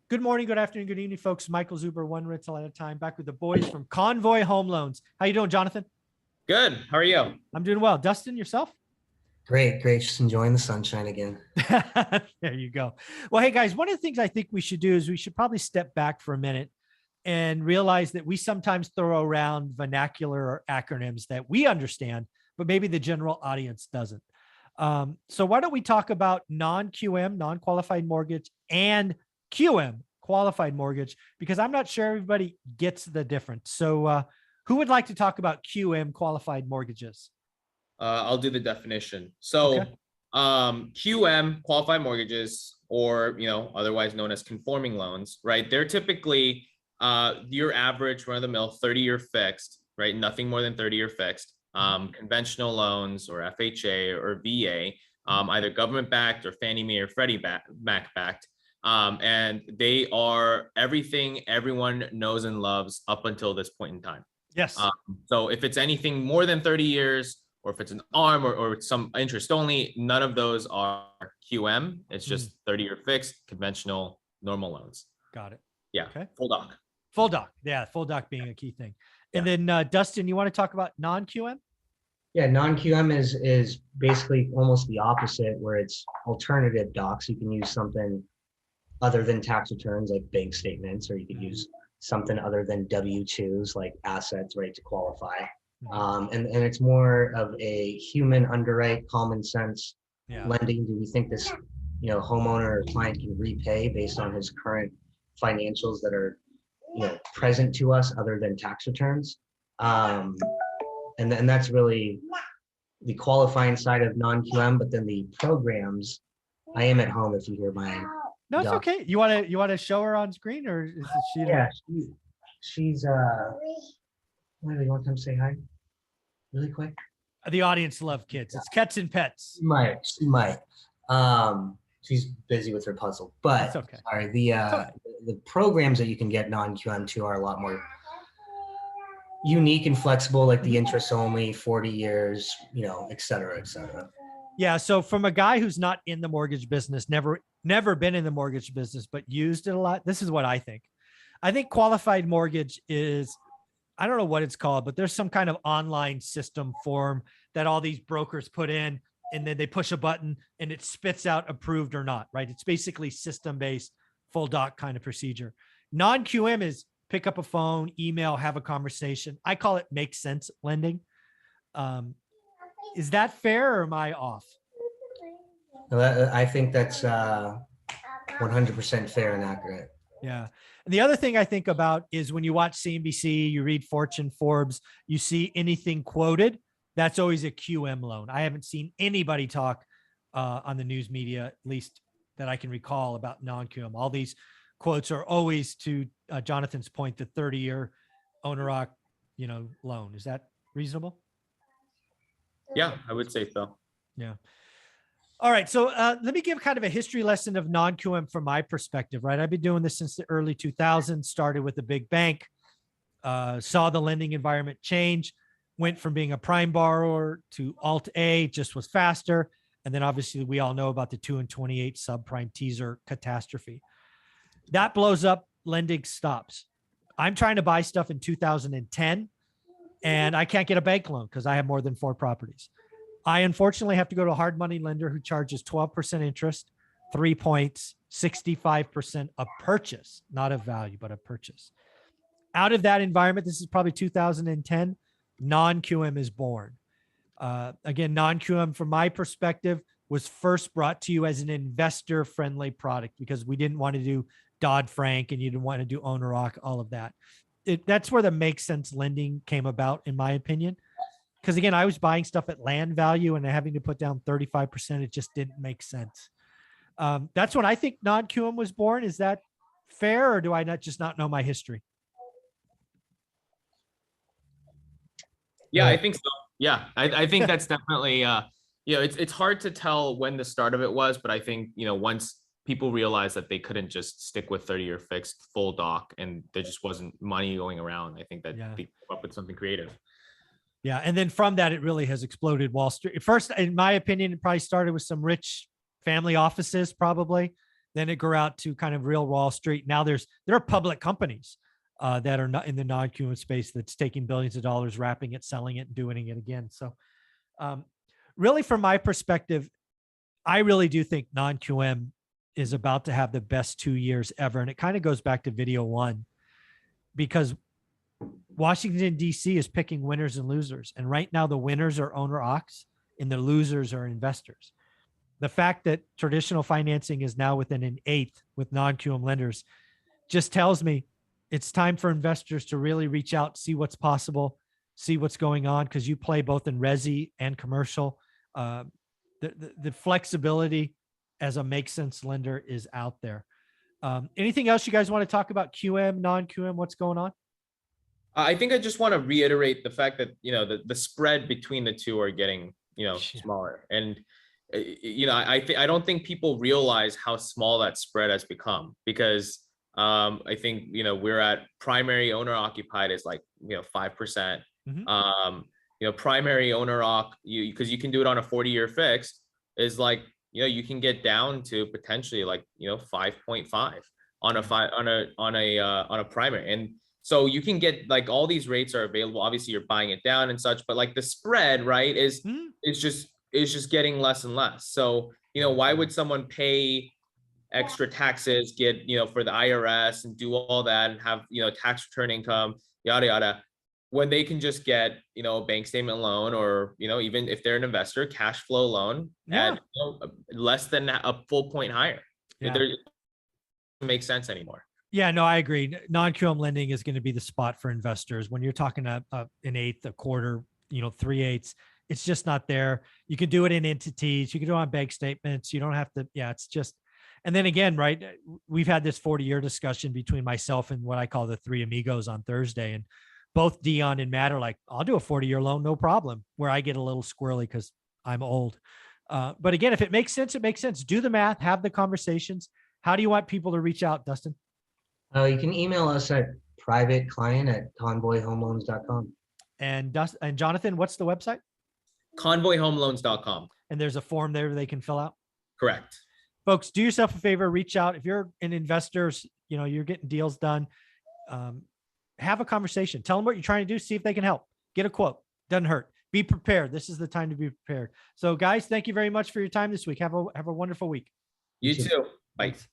Good morning, good afternoon, good evening, folks. Michael Zuber, one rental at a time, back with the boys from Convoy Home Loans. How you doing, Jonathan? Good. How are you? I'm doing well. Dustin, yourself? Great, great. Just enjoying the sunshine again. There you go. Well, hey guys, one of the things I think we should do is we should probably step back for a minute and realize that we sometimes throw around vernacular or acronyms that we understand, but maybe the general audience doesn't. So why don't we talk about non-QM, non-qualified mortgage, and QM, qualified mortgage, because I'm not sure everybody gets the difference. So who would like to talk about QM, qualified mortgages? I'll do the definition. Okay. QM, qualified mortgages, or otherwise known as conforming loans, right? They're typically your average run-of-the-mill 30-year fixed, right? Nothing more than 30-year fixed. Conventional loans or FHA or VA, either government-backed or Fannie Mae or Freddie Mac-backed. And they are everything everyone knows and loves up until this point in time. Yes. So if it's anything more than 30 years, or if it's an ARM or some interest only, none of those are QM. It's just 30-year fixed, conventional, normal loans. Got it. Yeah. Okay. Full doc. Full doc. Yeah. Full doc being a key thing. And Yeah. then Dustin, you want to talk about non-QM? Yeah, non-QM is basically almost the opposite, where it's alternative docs. You can use something other than tax returns like bank statements, or you could use something other than W-2s like assets, right, to qualify. And it's more of a human underwrite, common sense lending. Do we think this, homeowner or client can repay based on his current financials that are, present to us other than tax returns? And that's really the qualifying side of non-QM. But then the programs, I am at home if you hear my. No, it's okay. You want to show her on screen, or is she? Yeah, she's Wait, you want to come say hi really quick? The audience love kids. It's cats and pets. She might. She's busy with her puzzle, but It's okay. sorry. The programs that you can get non-QM to are a lot more unique and flexible, like the interest only, 40 years, et cetera, et cetera. Yeah. So from a guy who's not in the mortgage business, never been in the mortgage business, but used it a lot, this is what I think. I think qualified mortgage is, I don't know what it's called, but there's some kind of online system form that all these brokers put in, and then they push a button and it spits out approved or not, right? It's basically system-based, full doc kind of procedure. Non-QM is pick up a phone, email, have a conversation. I call it make sense lending. Is that fair, or am I off? I think that's 100% fair and accurate. Yeah. And the other thing I think about is when you watch CNBC, you read Fortune, Forbes, you see anything quoted, that's always a QM loan. I haven't seen anybody talk on the news media, at least that I can recall, about non-QM. All these quotes are always to Jonathan's point, the 30-year owner-occ, loan. Is that reasonable? Yeah, I would say so. Yeah. All right. So let me give kind of a history lesson of non-QM from my perspective, right? I've been doing this since the early 2000s, started with a big bank, saw the lending environment change, went from being a prime borrower to alt A, just was faster. And then obviously we all know about the 2 and 28 subprime teaser catastrophe. That blows up, lending stops. I'm trying to buy stuff in 2010 and I can't get a bank loan because I have more than 4 properties. I unfortunately have to go to a hard money lender who charges 12% interest, 3 points, 65% a purchase, not a value, but a purchase. Out of that environment, this is probably 2010, non-QM is born. Again, non-QM from my perspective was first brought to you as an investor friendly product because we didn't want to do Dodd-Frank and you didn't want to do owner-occ, all of that. That's where the make sense lending came about, in my opinion. Because again, I was buying stuff at land value and having to put down 35%. It just didn't make sense. That's when I think non-QM was born. Is that fair, or do I not know my history? Yeah, I think so. Yeah, I think that's definitely, it's hard to tell when the start of it was, but I think, once people realized that they couldn't just stick with 30-year fixed full doc and there just wasn't money going around, I think that they came up with something creative. Yeah. And then from that, it really has exploded Wall Street. First, in my opinion, it probably started with some rich family offices, probably Then it grew out to kind of real Wall Street. Now there are public companies that are not in the non-QM space that's taking billions of dollars, wrapping it, selling it, and doing it again. So really, from my perspective, I really do think non-QM is about to have the best 2 years ever. And it kind of goes back to video one, because Washington, D.C. is picking winners and losers. And right now the winners are owner ocs and the losers are investors. The fact that traditional financing is now within an eighth with non-QM lenders just tells me it's time for investors to really reach out, see what's possible, see what's going on, because you play both in resi and commercial. The flexibility as a make sense lender is out there. Anything else you guys want to talk about? QM, non-QM, what's going on? I think I just want to reiterate the fact that, the spread between the two are getting, smaller. And, I don't think people realize how small that spread has become, because I think, we're at primary owner occupied is like, 5%. Primary owner occ, because you can do it on a 40-year fixed, is like, you can get down to potentially like, 5.5 on a primary. And so you can get like all these rates are available. Obviously you're buying it down and such, but like the spread, right, is just getting less and less. So, why would someone pay extra taxes, get, for the IRS and do all that and have, tax return income, yada, yada, when they can just get, a bank statement loan, or, even if they're an investor, cash flow loan at less than a full point higher. It doesn't make sense anymore. Yeah, no, I agree. Non-QM lending is going to be the spot for investors. When you're talking an eighth, a quarter, 3/8, it's just not there. You can do it in entities. You can do it on bank statements. You don't have to. Yeah, it's just. And then again, right, we've had this 40-year discussion between myself and what I call the three amigos on Thursday. And both Dion and Matt are like, I'll do a 40-year loan, no problem, where I get a little squirrely because I'm old. But again, if it makes sense, it makes sense. Do the math, have the conversations. How do you want people to reach out, Dustin? You can email us at privateclient@convoyhomeloans.com. And Jonathan, what's the website? Convoyhomeloans.com. And there's a form there they can fill out. Correct. Folks, do yourself a favor, reach out. If you're an investor, you're getting deals done, have a conversation. Tell them what you're trying to do. See if they can help. Get a quote. Doesn't hurt. Be prepared. This is the time to be prepared. So guys, thank you very much for your time this week. Have a wonderful week. You too. Bye. Thanks.